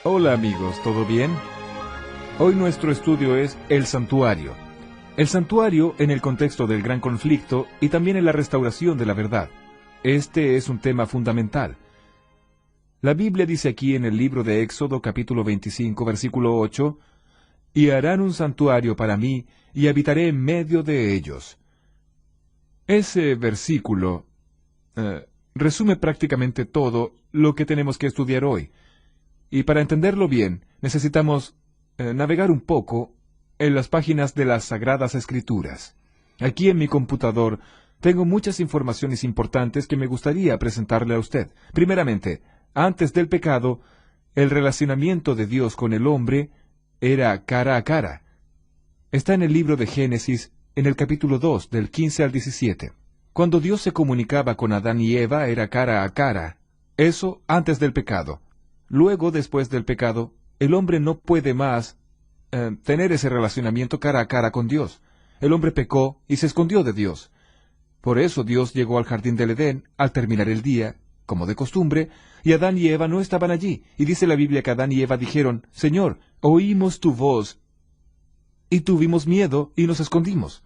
Hola amigos, ¿todo bien? Hoy nuestro estudio es el santuario. El santuario en el contexto del gran conflicto y también en la restauración de la verdad. Este es un tema fundamental. La Biblia dice aquí en el libro de Éxodo capítulo 25 versículo 8, «Y harán un santuario para mí, y habitaré en medio de ellos». Ese versículo resume prácticamente todo lo que tenemos que estudiar hoy. Y para entenderlo bien, necesitamos navegar un poco en las páginas de las Sagradas Escrituras. Aquí en mi computador tengo muchas informaciones importantes que me gustaría presentarle a usted. Primeramente, antes del pecado, el relacionamiento de Dios con el hombre era cara a cara. Está en el libro de Génesis, en el capítulo 2, del 15 al 17. Cuando Dios se comunicaba con Adán y Eva era cara a cara. Eso antes del pecado. Luego, después del pecado, el hombre no puede más tener ese relacionamiento cara a cara con Dios. El hombre pecó y se escondió de Dios. Por eso Dios llegó al jardín del Edén al terminar el día, como de costumbre, y Adán y Eva no estaban allí. Y dice la Biblia que Adán y Eva dijeron, «Señor, oímos tu voz, y tuvimos miedo y nos escondimos».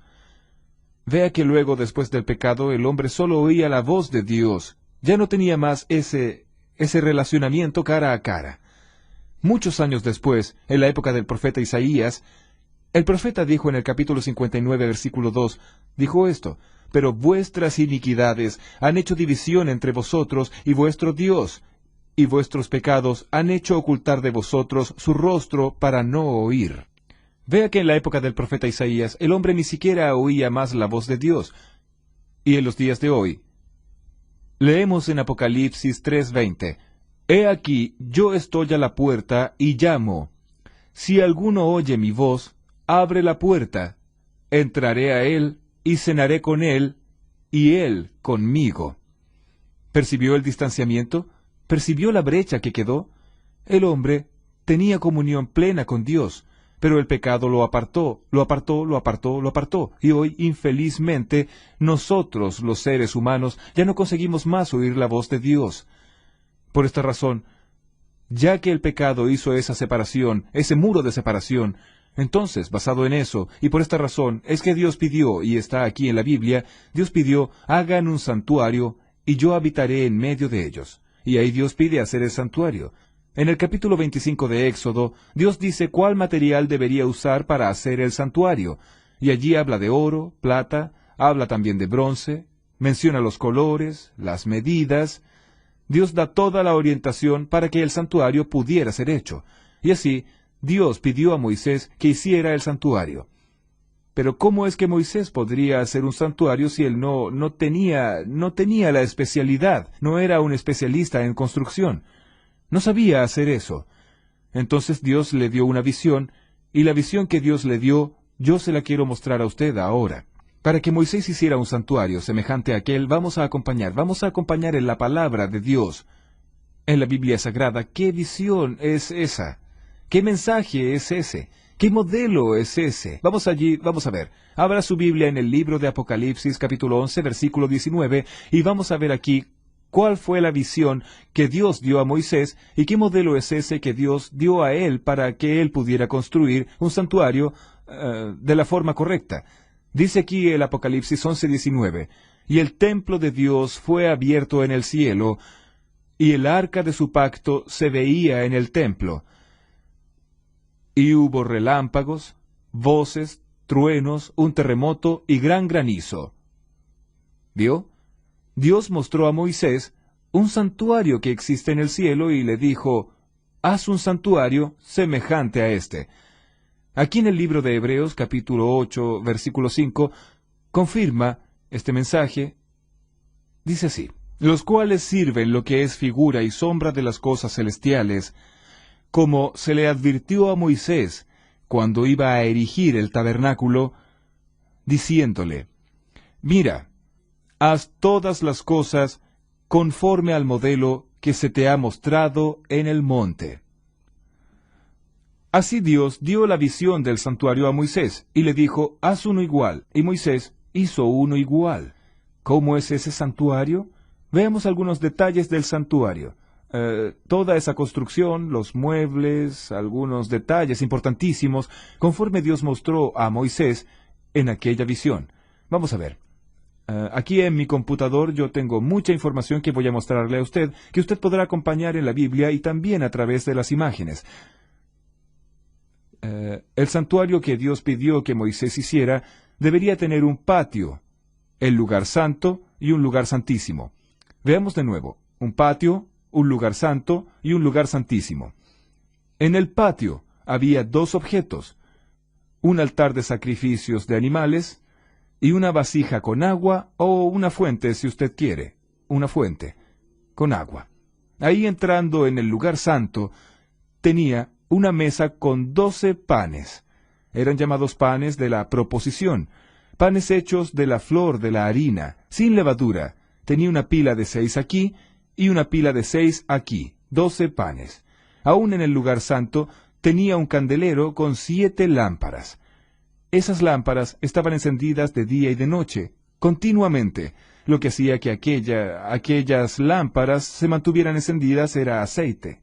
Vea que luego, después del pecado, el hombre solo oía la voz de Dios. Ya no tenía más ese relacionamiento cara a cara. Muchos años después, en la época del profeta Isaías, el profeta dijo en el capítulo 59, versículo 2, dijo esto, «Pero vuestras iniquidades han hecho división entre vosotros y vuestro Dios, y vuestros pecados han hecho ocultar de vosotros su rostro para no oír». Vea que en la época del profeta Isaías, el hombre ni siquiera oía más la voz de Dios. Y en los días de hoy, leemos en Apocalipsis 3:20, «He aquí, yo estoy a la puerta y llamo. Si alguno oye mi voz, abre la puerta. Entraré a él y cenaré con él, y él conmigo». ¿Percibió el distanciamiento? ¿Percibió la brecha que quedó? El hombre tenía comunión plena con Dios, pero el pecado lo apartó, lo apartó, lo apartó, lo apartó. Y hoy, infelizmente, nosotros, los seres humanos, ya no conseguimos más oír la voz de Dios. Por esta razón, ya que el pecado hizo esa separación, ese muro de separación, entonces, basado en eso, y por esta razón, es que Dios pidió, y está aquí en la Biblia, Dios pidió, «Hagan un santuario, y yo habitaré en medio de ellos». Y ahí Dios pide hacer el santuario. En el capítulo 25 de Éxodo, Dios dice cuál material debería usar para hacer el santuario, y allí habla de oro, plata, habla también de bronce, menciona los colores, las medidas. Dios da toda la orientación para que el santuario pudiera ser hecho, y así Dios pidió a Moisés que hiciera el santuario. Pero ¿cómo es que Moisés podría hacer un santuario si él no tenía la especialidad, no era un especialista en construcción? No sabía hacer eso. Entonces Dios le dio una visión, y la visión que Dios le dio, yo se la quiero mostrar a usted ahora. Para que Moisés hiciera un santuario semejante a aquel, vamos a acompañar en la palabra de Dios. En la Biblia Sagrada, ¿qué visión es esa? ¿Qué mensaje es ese? ¿Qué modelo es ese? Vamos allí, vamos a ver. Abra su Biblia en el libro de Apocalipsis, capítulo 11, versículo 19, y vamos a ver aquí cuál fue la visión que Dios dio a Moisés y qué modelo es ese que Dios dio a él para que él pudiera construir un santuario de la forma correcta. Dice aquí el Apocalipsis 11:19, «Y el templo de Dios fue abierto en el cielo, y el arca de su pacto se veía en el templo. Y hubo relámpagos, voces, truenos, un terremoto y gran granizo». ¿Vio? Dios mostró a Moisés un santuario que existe en el cielo y le dijo, «Haz un santuario semejante a este». Aquí en el libro de Hebreos, capítulo 8, versículo 5, confirma este mensaje. Dice así, «Los cuales sirven lo que es figura y sombra de las cosas celestiales, como se le advirtió a Moisés cuando iba a erigir el tabernáculo, diciéndole, Mira, haz todas las cosas conforme al modelo que se te ha mostrado en el monte». Así Dios dio la visión del santuario a Moisés, y le dijo, «Haz uno igual», y Moisés hizo uno igual. ¿Cómo es ese santuario? Veamos algunos detalles del santuario. toda esa construcción, los muebles, algunos detalles importantísimos, conforme Dios mostró a Moisés en aquella visión. Vamos a ver. Aquí en mi computador yo tengo mucha información que voy a mostrarle a usted, que usted podrá acompañar en la Biblia y también a través de las imágenes. El santuario que Dios pidió que Moisés hiciera debería tener un patio, el lugar santo y un lugar santísimo. Veamos de nuevo, un patio, un lugar santo y un lugar santísimo. En el patio había dos objetos, un altar de sacrificios de animales y una vasija con agua o una fuente si usted quiere, una fuente con agua. Ahí entrando en el lugar santo tenía una mesa con 12 panes. Eran llamados panes de la proposición, panes hechos de la flor de la harina, sin levadura. Tenía una pila de 6 aquí y una pila de 6 aquí, 12 panes. Aún en el lugar santo tenía un candelero con 7 lámparas. Esas lámparas estaban encendidas de día y de noche, continuamente. Lo que hacía que aquellas lámparas se mantuvieran encendidas era aceite.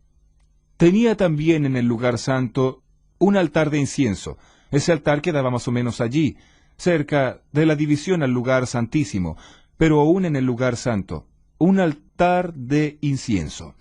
Tenía también en el lugar santo un altar de incienso. Ese altar quedaba más o menos allí, cerca de la división al lugar santísimo, pero aún en el lugar santo, un altar de incienso.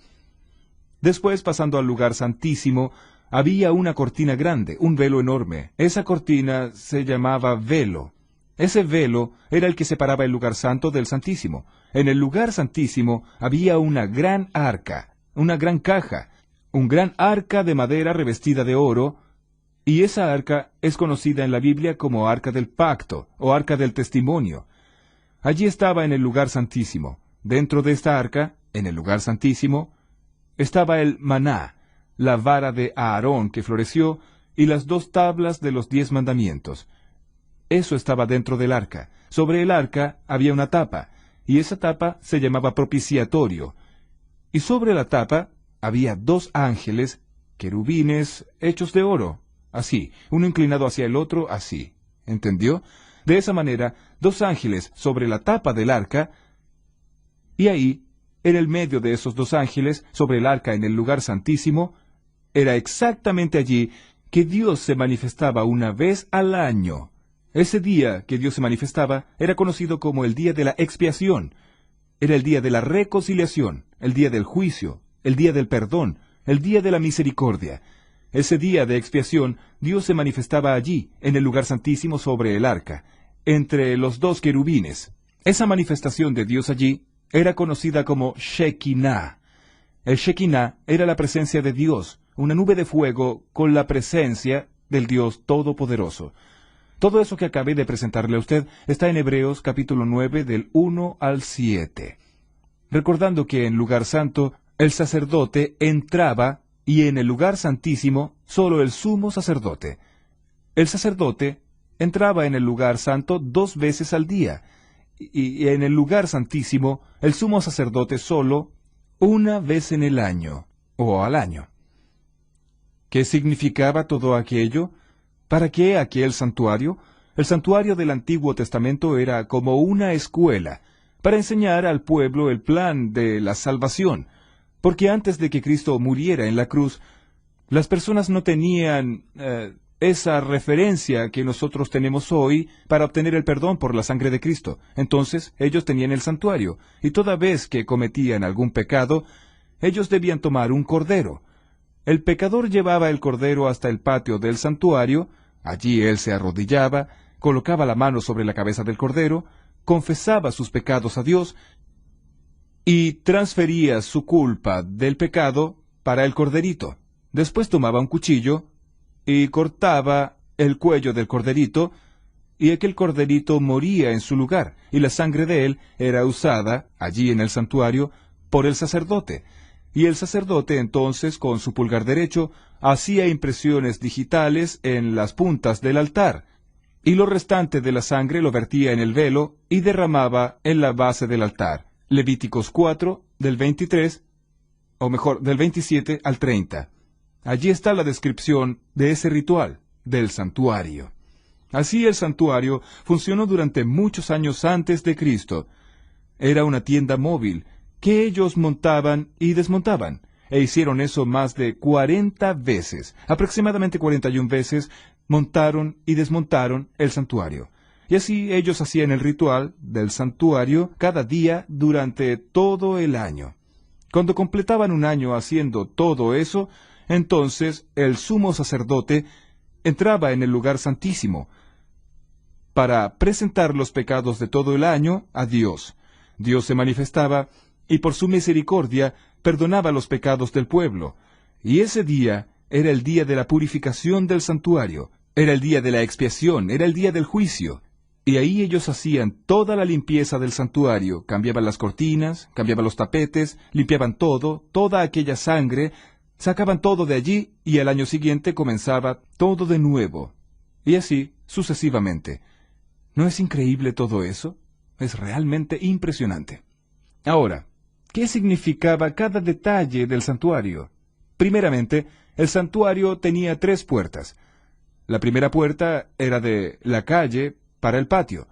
Después, pasando al lugar santísimo, había una cortina grande, un velo enorme. Esa cortina se llamaba velo. Ese velo era el que separaba el lugar santo del santísimo. En el lugar santísimo había una gran arca, una gran caja, un gran arca de madera revestida de oro, y esa arca es conocida en la Biblia como arca del pacto o arca del testimonio. Allí estaba en el lugar santísimo. Dentro de esta arca, en el lugar santísimo, estaba el maná, la vara de Aarón que floreció, y las 2 tablas de los 10 mandamientos. Eso estaba dentro del arca. Sobre el arca había una tapa, y esa tapa se llamaba propiciatorio. Y sobre la tapa había 2 ángeles, querubines, hechos de oro, así, uno inclinado hacia el otro, así. ¿Entendió? De esa manera, 2 ángeles sobre la tapa del arca, y ahí, en el medio de esos 2 ángeles, sobre el arca en el lugar santísimo, era exactamente allí que Dios se manifestaba una vez al año. Ese día que Dios se manifestaba era conocido como el día de la expiación. Era el día de la reconciliación, el día del juicio, el día del perdón, el día de la misericordia. Ese día de expiación, Dios se manifestaba allí, en el lugar santísimo sobre el arca, entre los 2 querubines. Esa manifestación de Dios allí era conocida como Shekinah. El Shekinah era la presencia de Dios, una nube de fuego con la presencia del Dios Todopoderoso. Todo eso que acabé de presentarle a usted está en Hebreos capítulo 9 del 1 al 7. Recordando que en lugar santo el sacerdote entraba y en el lugar santísimo solo el sumo sacerdote. El sacerdote entraba en el lugar santo 2 veces al día y en el lugar santísimo el sumo sacerdote solo 1 vez en el año o al año. ¿Qué significaba todo aquello? ¿Para qué aquel santuario? El santuario del Antiguo Testamento era como una escuela, para enseñar al pueblo el plan de la salvación, porque antes de que Cristo muriera en la cruz, las personas no tenían esa referencia que nosotros tenemos hoy para obtener el perdón por la sangre de Cristo. Entonces, ellos tenían el santuario, y toda vez que cometían algún pecado, ellos debían tomar un cordero. El pecador llevaba el cordero hasta el patio del santuario, allí él se arrodillaba, colocaba la mano sobre la cabeza del cordero, confesaba sus pecados a Dios y transfería su culpa del pecado para el corderito. Después tomaba un cuchillo y cortaba el cuello del corderito, y aquel corderito moría en su lugar, y la sangre de él era usada, allí en el santuario, por el sacerdote. Y el sacerdote entonces, con su pulgar derecho, hacía impresiones digitales en las puntas del altar, y lo restante de la sangre lo vertía en el velo y derramaba en la base del altar. Levíticos 4, del 23, o mejor, del 27 al 30. Allí está la descripción de ese ritual, del santuario. Así el santuario funcionó durante muchos años antes de Cristo. Era una tienda móvil que ellos montaban y desmontaban, e hicieron eso más de 40 veces, aproximadamente 41 veces, montaron y desmontaron el santuario. Y así ellos hacían el ritual del santuario cada día durante todo el año. Cuando completaban un año haciendo todo eso, entonces el sumo sacerdote entraba en el lugar santísimo para presentar los pecados de todo el año a Dios. Dios se manifestaba y por su misericordia perdonaba los pecados del pueblo. Y ese día era el día de la purificación del santuario, era el día de la expiación, era el día del juicio. Y ahí ellos hacían toda la limpieza del santuario, cambiaban las cortinas, cambiaban los tapetes, limpiaban todo, toda aquella sangre, sacaban todo de allí y al año siguiente comenzaba todo de nuevo. Y así sucesivamente. ¿No es increíble todo eso? Es realmente impresionante. Ahora, ¿qué significaba cada detalle del santuario? Primeramente, el santuario tenía 3 puertas. La primera puerta era de la calle para el patio.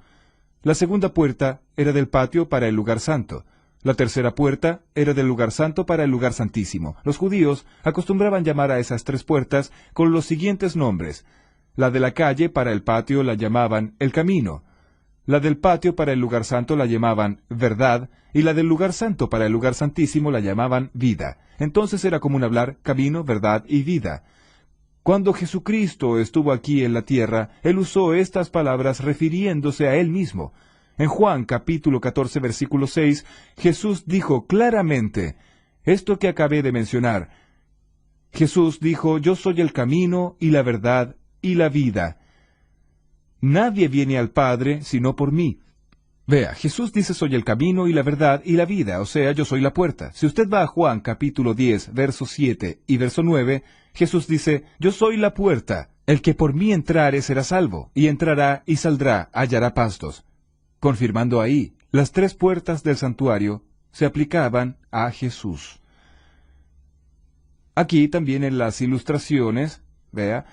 La segunda puerta era del patio para el lugar santo. La tercera puerta era del lugar santo para el lugar santísimo. Los judíos acostumbraban llamar a esas 3 puertas con los siguientes nombres. La de la calle para el patio la llamaban el camino. La del patio para el lugar santo la llamaban verdad, y la del lugar santo para el lugar santísimo la llamaban vida. Entonces era común hablar camino, verdad y vida. Cuando Jesucristo estuvo aquí en la tierra, Él usó estas palabras refiriéndose a Él mismo. En Juan capítulo 14 versículo 6, Jesús dijo claramente esto que acabé de mencionar. Jesús dijo, yo soy el camino y la verdad y la vida. Nadie viene al Padre sino por mí. Vea, Jesús dice soy el camino y la verdad y la vida, o sea, yo soy la puerta. Si usted va a Juan capítulo 10, verso 7 y verso 9, Jesús dice, yo soy la puerta, el que por mí entrare será salvo, y entrará y saldrá, hallará pastos. Confirmando ahí, las 3 puertas del santuario se aplicaban a Jesús. Aquí también en las ilustraciones, vea,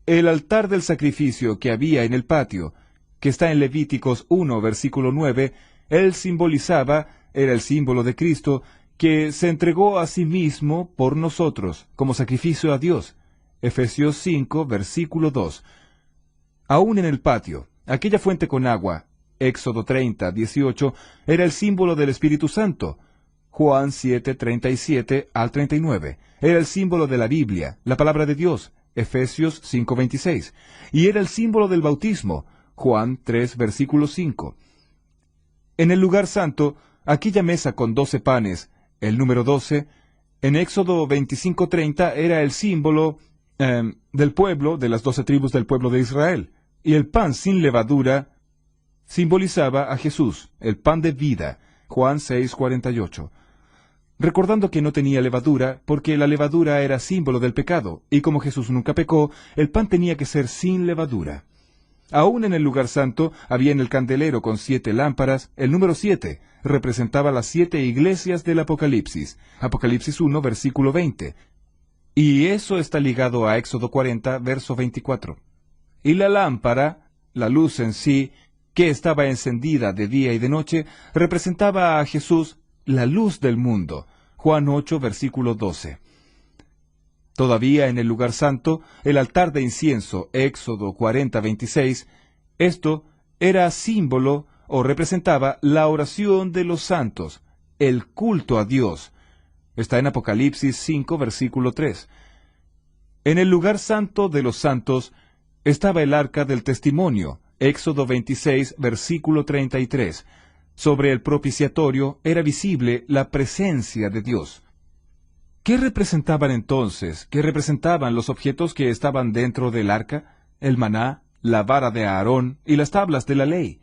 el altar del sacrificio que había en el patio, que está en Levíticos 1, versículo 9, él simbolizaba, era el símbolo de Cristo, que se entregó a sí mismo por nosotros, como sacrificio a Dios. Efesios 5, versículo 2. Aún en el patio, aquella fuente con agua, Éxodo 30, 18, era el símbolo del Espíritu Santo. Juan 7, 37 al 39. Era el símbolo de la Biblia, la palabra de Dios. Efesios 5, 26. Y era el símbolo del bautismo. Juan 3, versículo 5. En el lugar santo, aquella mesa con 12 panes, el número 12, en Éxodo 25:30 era el símbolo del pueblo, de las 12 tribus del pueblo de Israel. Y el pan sin levadura simbolizaba a Jesús, el pan de vida. Juan 6:48. Recordando que no tenía levadura, porque la levadura era símbolo del pecado, y como Jesús nunca pecó, el pan tenía que ser sin levadura. Aún en el lugar santo había en el candelero con 7 lámparas, el número 7 representaba las 7 iglesias del Apocalipsis, Apocalipsis 1, versículo 20. Y eso está ligado a Éxodo 40, verso 24. Y la lámpara, la luz en sí, que estaba encendida de día y de noche, representaba a Jesús, la luz del mundo, Juan 8, versículo 12. Todavía en el lugar santo, el altar de incienso, Éxodo 40, 26, esto era símbolo o representaba la oración de los santos, el culto a Dios. Está en Apocalipsis 5, versículo 3. En el lugar santo de los santos estaba el arca del testimonio, Éxodo 26, versículo 33. Sobre el propiciatorio era visible la presencia de Dios. ¿Qué representaban entonces? ¿Qué representaban los objetos que estaban dentro del arca? El maná, la vara de Aarón y las tablas de la ley.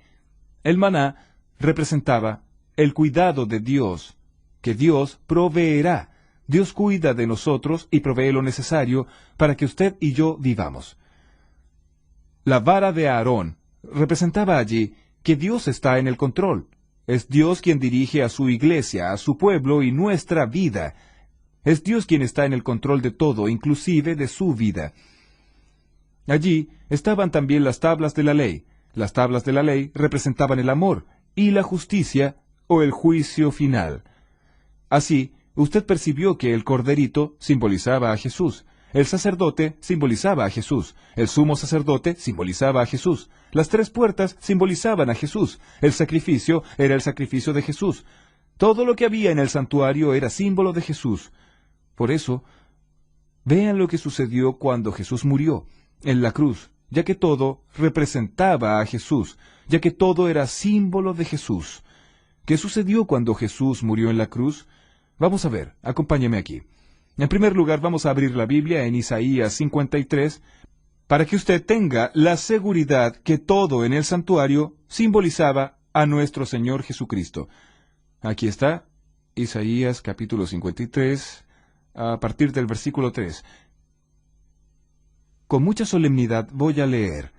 El maná representaba el cuidado de Dios, que Dios proveerá. Dios cuida de nosotros y provee lo necesario para que usted y yo vivamos. La vara de Aarón representaba allí que Dios está en el control. Es Dios quien dirige a su iglesia, a su pueblo y nuestra vida. Es Dios quien está en el control de todo, inclusive de su vida. Allí estaban también las tablas de la ley. Las tablas de la ley representaban el amor y la justicia, o el juicio final. Así, usted percibió que el corderito simbolizaba a Jesús, el sacerdote simbolizaba a Jesús, el sumo sacerdote simbolizaba a Jesús, las 3 puertas simbolizaban a Jesús, el sacrificio era el sacrificio de Jesús. Todo lo que había en el santuario era símbolo de Jesús. Por eso, vean lo que sucedió cuando Jesús murió en la cruz, ya que todo representaba a Jesús, ya que todo era símbolo de Jesús. ¿Qué sucedió cuando Jesús murió en la cruz? Vamos a ver, acompáñeme aquí. En primer lugar, vamos a abrir la Biblia en Isaías 53, para que usted tenga la seguridad que todo en el santuario simbolizaba a nuestro Señor Jesucristo. Aquí está, Isaías capítulo 53, a partir del versículo 3. Con mucha solemnidad voy a leer: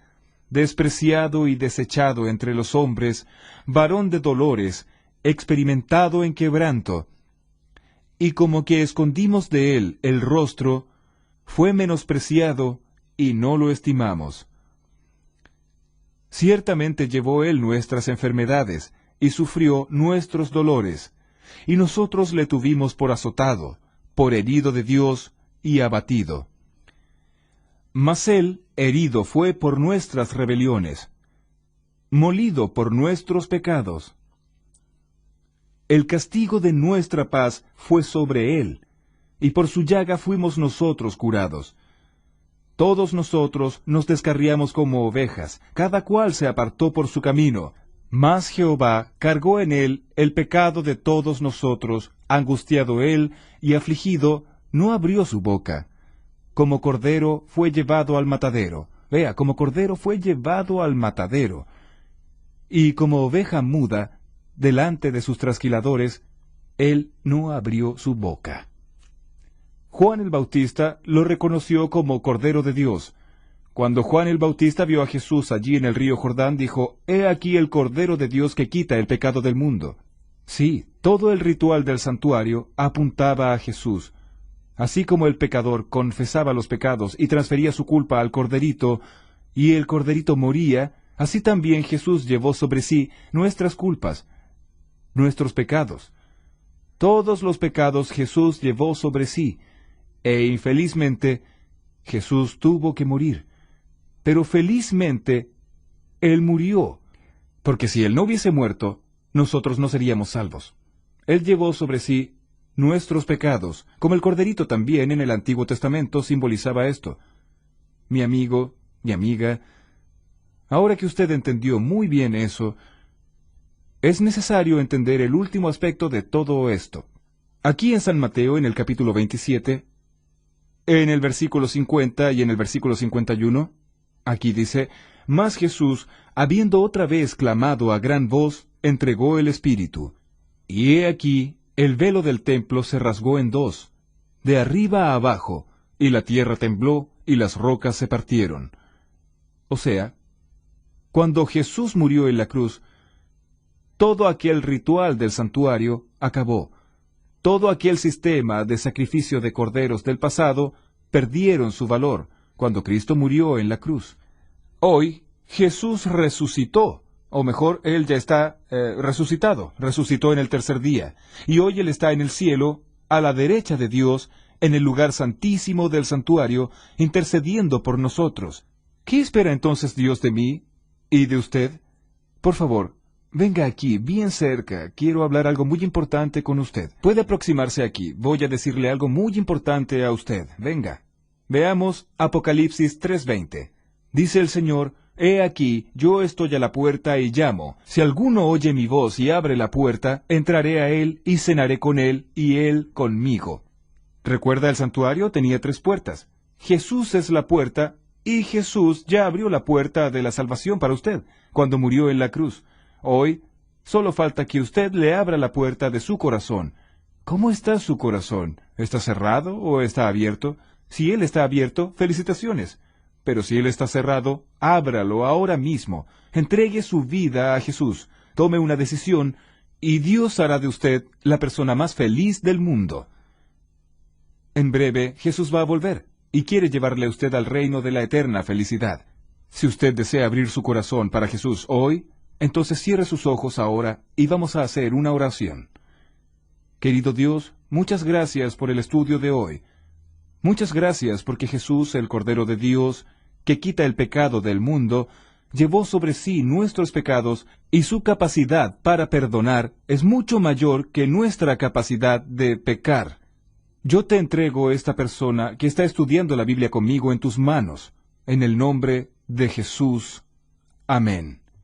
despreciado y desechado entre los hombres, varón de dolores, experimentado en quebranto, y como que escondimos de él el rostro, fue menospreciado y no lo estimamos. Ciertamente llevó él nuestras enfermedades, y sufrió nuestros dolores, y nosotros le tuvimos por azotado, por herido de Dios y abatido. Mas él herido fue por nuestras rebeliones, molido por nuestros pecados. El castigo de nuestra paz fue sobre él, y por su llaga fuimos nosotros curados. Todos nosotros nos descarriamos como ovejas, cada cual se apartó por su camino, mas Jehová cargó en él el pecado de todos nosotros, angustiado él y afligido, no abrió su boca. Como cordero fue llevado al matadero. Vea, como cordero fue llevado al matadero. Y como oveja muda, delante de sus trasquiladores, él no abrió su boca. Juan el Bautista lo reconoció como Cordero de Dios. Cuando Juan el Bautista vio a Jesús allí en el río Jordán, dijo: «He aquí el Cordero de Dios que quita el pecado del mundo». Sí, todo el ritual del santuario apuntaba a Jesús. Así como el pecador confesaba los pecados y transfería su culpa al corderito, y el corderito moría, así también Jesús llevó sobre sí nuestras culpas, nuestros pecados. Todos los pecados Jesús llevó sobre sí, e infelizmente Jesús tuvo que morir. Pero felizmente Él murió, porque si Él no hubiese muerto, nosotros no seríamos salvos. Él llevó sobre sí nuestros pecados, como el corderito también en el Antiguo Testamento simbolizaba esto. Mi amigo, mi amiga, ahora que usted entendió muy bien eso, es necesario entender el último aspecto de todo esto. Aquí en San Mateo, en el capítulo 27, en el versículo 50 y en el versículo 51, aquí dice: «Mas Jesús, habiendo otra vez clamado a gran voz, entregó el Espíritu. Y he aquí, el velo del templo se rasgó en 2, de arriba a abajo, y la tierra tembló, y las rocas se partieron». O sea, cuando Jesús murió en la cruz, todo aquel ritual del santuario acabó. Todo aquel sistema de sacrificio de corderos del pasado perdieron su valor cuando Cristo murió en la cruz. Hoy, Jesús resucitó, o mejor, Él ya está resucitado, resucitó en el tercer día, y hoy Él está en el cielo, a la derecha de Dios, en el lugar santísimo del santuario, intercediendo por nosotros. ¿Qué espera entonces Dios de mí y de usted? Por favor, venga aquí, bien cerca. Quiero hablar algo muy importante con usted. Puede aproximarse aquí. Voy a decirle algo muy importante a usted. Venga. Veamos Apocalipsis 3:20. Dice el Señor: «He aquí, yo estoy a la puerta y llamo. Si alguno oye mi voz y abre la puerta, entraré a él y cenaré con él y él conmigo». ¿Recuerda el santuario? Tenía 3 puertas. Jesús es la puerta, y Jesús ya abrió la puerta de la salvación para usted, cuando murió en la cruz. Hoy, solo falta que usted le abra la puerta de su corazón. ¿Cómo está su corazón? ¿Está cerrado o está abierto? Si él está abierto, felicitaciones. Pero si él está cerrado, ábralo ahora mismo. Entregue su vida a Jesús. Tome una decisión, y Dios hará de usted la persona más feliz del mundo. En breve, Jesús va a volver, y quiere llevarle a usted al reino de la eterna felicidad. Si usted desea abrir su corazón para Jesús hoy, Entonces cierre sus ojos ahora y vamos a hacer una oración. Querido Dios, muchas gracias por el estudio de hoy. Muchas gracias porque Jesús, el Cordero de Dios, que quita el pecado del mundo, llevó sobre sí nuestros pecados y su capacidad para perdonar es mucho mayor que nuestra capacidad de pecar. Yo te entrego esta persona que está estudiando la Biblia conmigo en tus manos, en el nombre de Jesús. Amén.